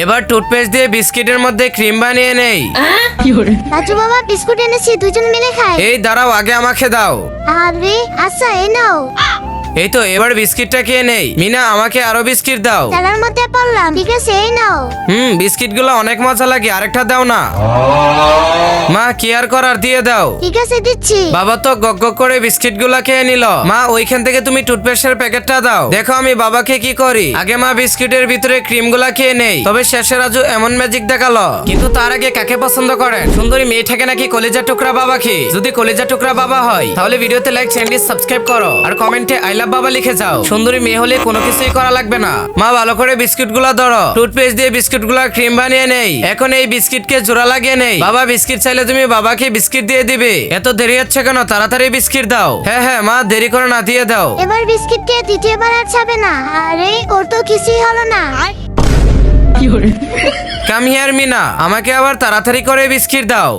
এবার টুথপেস্ট দিয়ে বিস্কিটের মধ্যে ক্রিম বানিয়ে নেই। রাজু বাবা বিস্কুট এনেছি, দুজন মিলে খাই। এই দাঁড়াও, আগে আমাকে দাও। আরে আচ্ছা, এই নাও। এই তো, এবার বিস্কিটটা খেয়ে নেই। মিনা, আমাকে আরো বিস্কিট দাও। খেলার মধ্যে পড়লাম, ঠিক আছে এই নাও। বিস্কিটগুলো অনেক মজা লাগে, আরেকটা দাও না। মা, কি আর করার, দিয়ে দাও। ঠিক আছে দিচ্ছি। বাবা তো গগ গগ করে বিস্কিটগুলো খেয়ে নিল। মা, ওইখান থেকে তুমি টুথপেস্টের প্যাকেটটা দাও। দেখো আমি বাবাকে কি করি। আগে মা বিস্কিটের ভিতরে ক্রিমগুলা খেয়ে নেই, তবে শেষে রাজু এমন ম্যাজিক দেখালো। কিন্তু তার আগে কাকে পছন্দ করেন? সুন্দরী মেয়েটাকে নাকি কলিজা টুকরা বাবাকে? যদি কলিজা টুকরা বাবা হয় তাহলে ভিডিওতে লাইক, চ্যানেলটি সাবস্ক্রাইব করো আর কমেন্টে আই লাভ বাবা লিখে যাও। সুন্দরী মেয়ে হলে কোনো কিছুই করা লাগবে না। মা, ভালো করে বিস্কিটগুলো ধরো। টুথপেস্ট দিয়ে বিস্কিটগুলো ক্রিম বানিয়ে নেই। এখন এই বিস্কিটকে জোড়া লাগিয়ে নেই। বাবা বিস্কিট চাইলে তুমি বাবাকে বিস্কিট দিয়ে দিবে। এত দেরি হচ্ছে কেন? তাড়াতাড়ি বিস্কিট দাও। হ্যাঁ হ্যাঁ মা, দেরি করে না, দিয়ে দাও। এবার বিস্কিট খেয়ে দ্বিতীয়বার আর ছাবে না। আরে ওর তো কিছুই হলো না। কাম হিয়ার মিনা, আমাকে আবার তাড়াতাড়ি করে বিস্কিট দাও।